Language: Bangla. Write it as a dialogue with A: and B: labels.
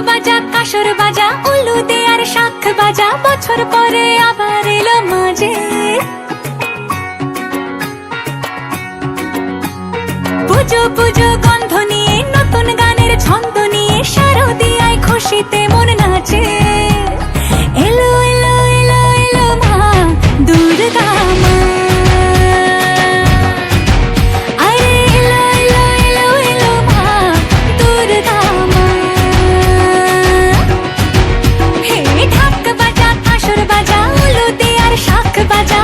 A: বাজা কাসর বাজা উলু দে আর শাখ বাজা, বছর পরে আবার এলো মাঝে। পুজো পুজো গন্ধ নিয়ে নতুন গানের ছন্দ নিয়ে শারদিয়ায় খুশিতে মন নাচে। এলো এলো এলো এলো মা দুর্গা মা, আরে এলো এলো এলো এলো মা দুর্গা মা। হে ঢাক বাজা কাসর বাজা উলু দে আর শাখ বাজা,